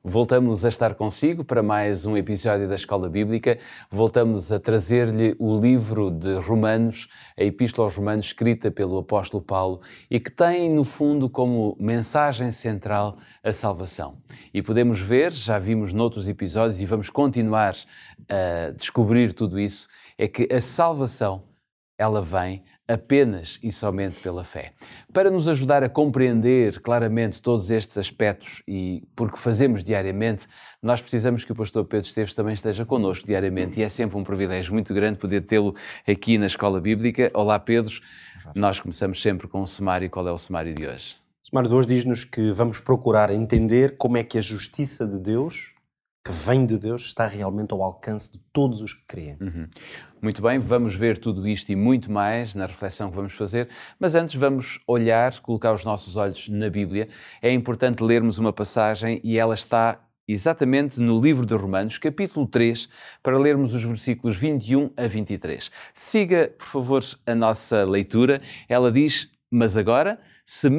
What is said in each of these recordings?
Voltamos a estar consigo para mais um episódio da Escola Bíblica. Voltamos a trazer-lhe o livro de Romanos, a Epístola aos Romanos, escrita pelo apóstolo Paulo e que tem, no fundo, como mensagem central a salvação. E podemos ver, já vimos noutros episódios e vamos continuar a descobrir tudo isso, é que a salvação, ela vem apenas e somente pela fé. Para nos ajudar a compreender claramente todos estes aspectos e porque fazemos diariamente, nós precisamos que o pastor Pedro Esteves também esteja connosco diariamente e é sempre um privilégio muito grande poder tê-lo aqui na Escola Bíblica. Olá Pedro, nós começamos sempre com um sumário. Qual é o sumário de hoje? O sumário de hoje diz-nos que vamos procurar entender como é que a justiça de Deus, que vem de Deus, está realmente ao alcance de todos os que creem. Muito bem, vamos ver tudo isto e muito mais na reflexão que vamos fazer, mas antes vamos olhar, colocar os nossos olhos na Bíblia. É importante lermos uma passagem e ela está exatamente no livro de Romanos, capítulo 3, para lermos os versículos 21 a 23. Siga, por favor, a nossa leitura. Ela diz: mas agora se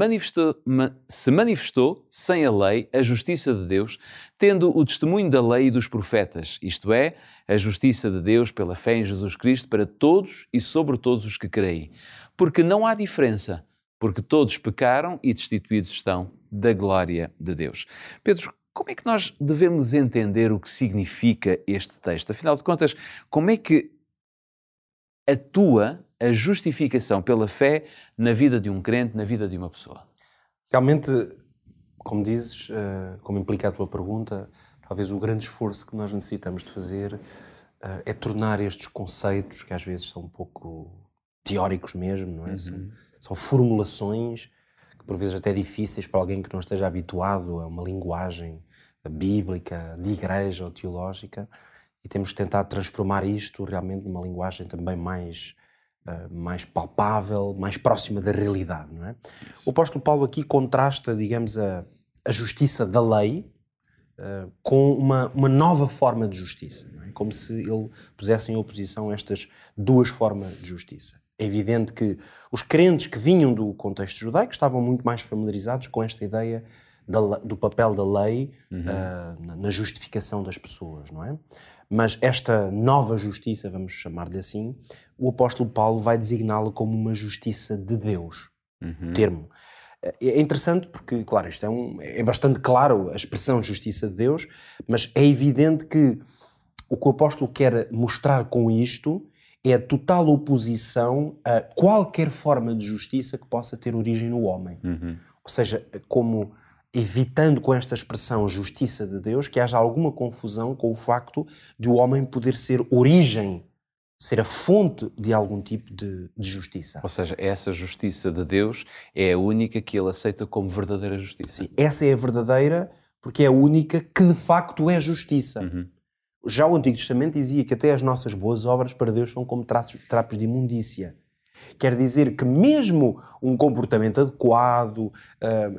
manifestou sem a lei a justiça de Deus, tendo o testemunho da lei e dos profetas, isto é, a justiça de Deus pela fé em Jesus Cristo para todos e sobre todos os que creem. Porque não há diferença, porque todos pecaram e destituídos estão da glória de Deus. Pedro, como é que nós devemos entender o que significa este texto? Afinal de contas, como é que atua a justificação pela fé na vida de um crente, na vida de uma pessoa? Realmente, como dizes, como implica a tua pergunta, talvez o grande esforço que nós necessitamos de fazer é tornar estes conceitos, que às vezes são um pouco teóricos mesmo, não é? São formulações que por vezes até difíceis para alguém que não esteja habituado a uma linguagem bíblica, de igreja ou teológica, e temos que tentar transformar isto realmente numa linguagem também mais palpável, mais próxima da realidade, não é? O apóstolo Paulo aqui contrasta, digamos, a justiça da lei com uma nova forma de justiça, não é? Como se ele pusesse em oposição estas duas formas de justiça. É evidente que os crentes que vinham do contexto judaico estavam muito mais familiarizados com esta ideia do papel da lei na justificação das pessoas, não é? Mas esta nova justiça, vamos chamar-lhe assim, o apóstolo Paulo vai designá-la como uma justiça de Deus. O termo. É interessante porque, claro, isto é bastante claro a expressão justiça de Deus, mas é evidente que o apóstolo quer mostrar com isto é a total oposição a qualquer forma de justiça que possa ter origem no homem. Ou seja, como evitando com esta expressão justiça de Deus que haja alguma confusão com o facto de o homem poder ser origem, ser a fonte de algum tipo de justiça. Ou seja, essa justiça de Deus é a única que ele aceita como verdadeira justiça. Sim, essa é a verdadeira porque é a única que de facto é justiça. Já o Antigo Testamento dizia que até as nossas boas obras para Deus são como trapos de imundícia. Quer dizer que mesmo um comportamento adequado,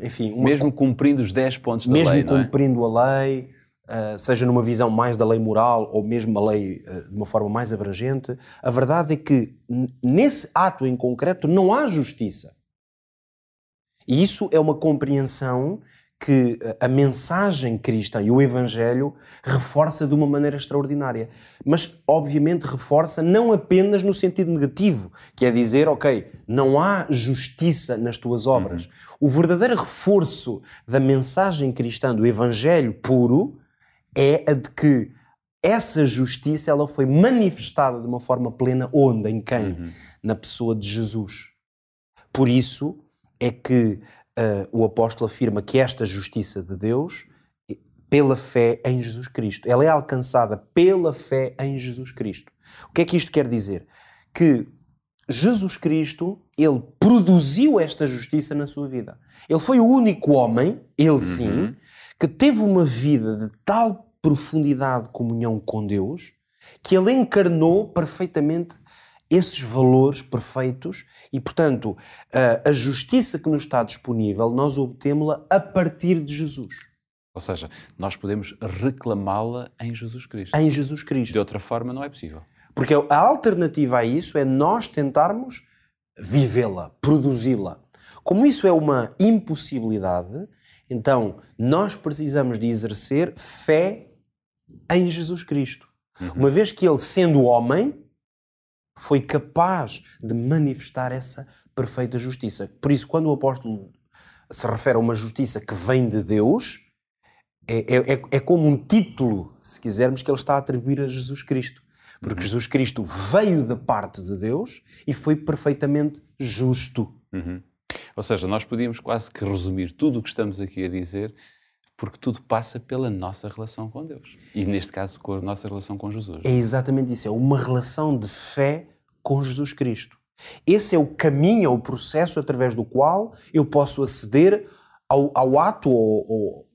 enfim... Mesmo cumprindo os 10 pontos da lei, não é? Mesmo cumprindo a lei, seja numa visão mais da lei moral ou mesmo a lei de uma forma mais abrangente, a verdade é que nesse ato em concreto não há justiça. E isso é uma compreensão que a mensagem cristã e o Evangelho reforça de uma maneira extraordinária. Mas, obviamente, reforça não apenas no sentido negativo, que é dizer, ok, não há justiça nas tuas obras. O verdadeiro reforço da mensagem cristã, do Evangelho puro, é a de que essa justiça ela foi manifestada de uma forma plena onde? Em quem? Na pessoa de Jesus. Por isso é que o apóstolo afirma que esta justiça de Deus, pela fé em Jesus Cristo, ela é alcançada pela fé em Jesus Cristo. O que é que isto quer dizer? Que Jesus Cristo, ele produziu esta justiça na sua vida. Ele foi o único homem, ele sim, que teve uma vida de tal profundidade de comunhão com Deus, que ele encarnou perfeitamente esses valores perfeitos e, portanto, a justiça que nos está disponível, nós obtemos-la a partir de Jesus. Ou seja, nós podemos reclamá-la em Jesus Cristo. Em Jesus Cristo. De outra forma não é possível. Porque a alternativa a isso é nós tentarmos vivê-la, produzi-la. Como isso é uma impossibilidade, Então, nós precisamos de exercer fé em Jesus Cristo. Uma vez que ele, sendo homem, foi capaz de manifestar essa perfeita justiça. Por isso, quando o apóstolo se refere a uma justiça que vem de Deus, é como um título, se quisermos, que ele está a atribuir a Jesus Cristo. Porque Jesus Cristo veio da parte de Deus e foi perfeitamente justo. Ou seja, nós podíamos quase que resumir tudo o que estamos aqui a dizer, porque tudo passa pela nossa relação com Deus. E neste caso, com a nossa relação com Jesus. É exatamente isso. É uma relação de fé com Jesus Cristo. Esse é o caminho, é o processo através do qual eu posso aceder ao ato,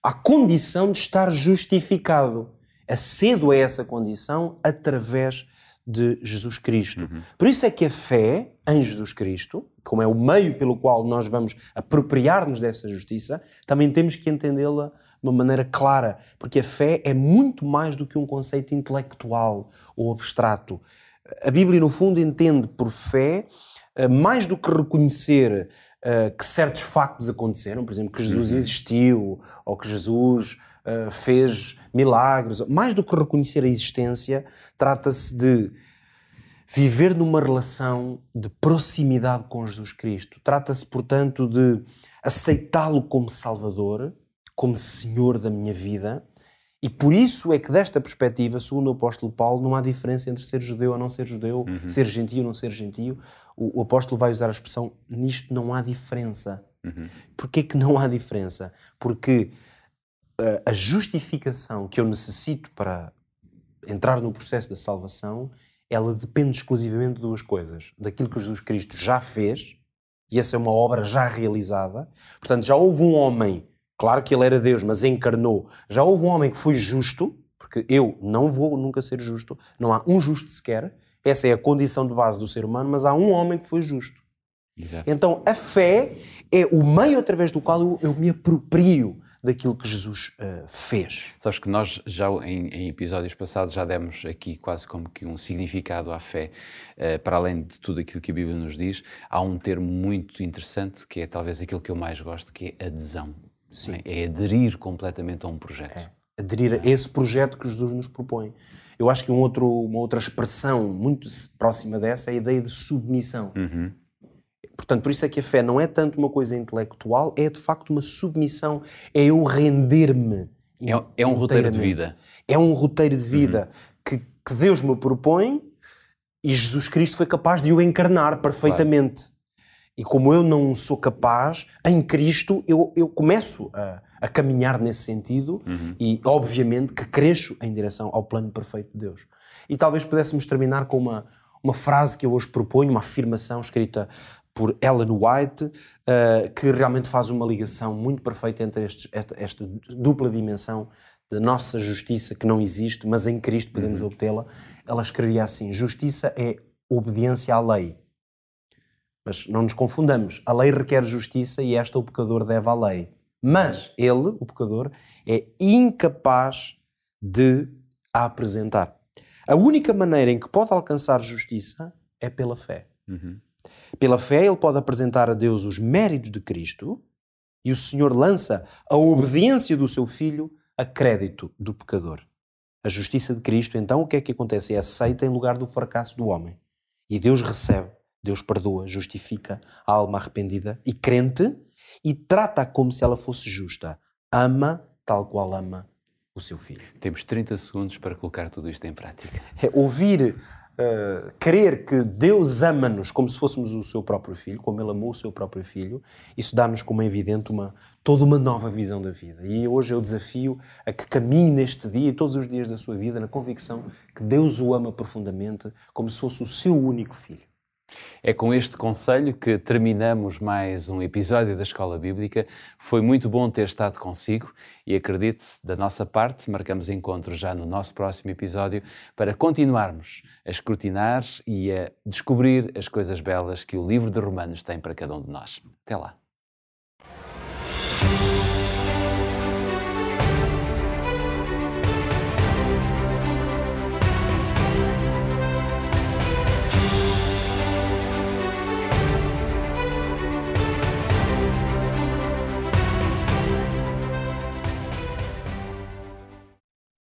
à condição de estar justificado. Acedo a essa condição através de Jesus Cristo. Por isso é que a fé em Jesus Cristo, como é o meio pelo qual nós vamos apropriar-nos dessa justiça, também temos que entendê-la de uma maneira clara, porque a fé é muito mais do que um conceito intelectual ou abstrato. A Bíblia, no fundo, entende por fé mais do que reconhecer que certos factos aconteceram, por exemplo, que Jesus existiu ou que Jesus fez milagres. Mais do que reconhecer a existência, trata-se de viver numa relação de proximidade com Jesus Cristo. Trata-se, portanto, de aceitá-lo como Salvador, como Senhor da minha vida. E por isso é que, desta perspectiva, segundo o apóstolo Paulo, não há diferença entre ser judeu ou não ser judeu, ser gentio ou não ser gentio. O apóstolo vai usar a expressão, nisto não há diferença. Porquê que não há diferença? Porque a justificação que eu necessito para entrar no processo da salvação, ela depende exclusivamente de duas coisas. Daquilo que Jesus Cristo já fez, e essa é uma obra já realizada. Portanto, já houve um homem, claro que ele era Deus, mas encarnou. Já houve um homem que foi justo, porque eu não vou nunca ser justo. Não há um justo sequer. Essa é a condição de base do ser humano, mas há um homem que foi justo. Exato. Então, a fé é o meio através do qual eu me aproprio daquilo que Jesus fez. Sabes que nós já em episódios passados já demos aqui quase como que um significado à fé, para além de tudo aquilo que a Bíblia nos diz. Há um termo muito interessante que é talvez aquilo que eu mais gosto, que é adesão. Sim. É aderir completamente a um projeto. Aderir a esse projeto que Jesus nos propõe. Eu acho que uma outra expressão muito próxima dessa é a ideia de submissão. Portanto, por isso é que a fé não é tanto uma coisa intelectual, é de facto uma submissão, é eu render-me. É um roteiro de vida. É um roteiro de vida que Deus me propõe e Jesus Cristo foi capaz de o encarnar perfeitamente. Claro. E como eu não sou capaz, em Cristo eu começo a caminhar nesse sentido e, obviamente, que cresço em direção ao plano perfeito de Deus. E talvez pudéssemos terminar com uma frase que eu hoje proponho, uma afirmação escrita por Ellen White, que realmente faz uma ligação muito perfeita entre esta dupla dimensão da nossa justiça que não existe, mas em Cristo podemos obtê-la. Ela escrevia assim: justiça é obediência à lei. Mas não nos confundamos, a lei requer justiça e esta o pecador deve à lei. Mas ele, o pecador, é incapaz de a apresentar. A única maneira em que pode alcançar justiça é pela fé. Pela fé ele pode apresentar a Deus os méritos de Cristo e o Senhor lança a obediência do seu Filho a crédito do pecador. A justiça de Cristo, então, o que é que acontece? É aceita em lugar do fracasso do homem. E Deus recebe, Deus perdoa, justifica a alma arrependida e crente e trata-a como se ela fosse justa. Ama tal qual ama o seu Filho. Temos 30 segundos para colocar tudo isto em prática. É ouvir, crer que Deus ama-nos como se fôssemos o seu próprio Filho, como Ele amou o seu próprio Filho, isso dá-nos como é evidente toda uma nova visão da vida. E hoje eu desafio a que caminhe neste dia e todos os dias da sua vida na convicção que Deus o ama profundamente como se fosse o seu único Filho. É com este conselho que terminamos mais um episódio da Escola Bíblica. Foi muito bom ter estado consigo e acredite, da nossa parte, marcamos encontro já no nosso próximo episódio para continuarmos a escrutinar e a descobrir as coisas belas que o livro de Romanos tem para cada um de nós. Até lá!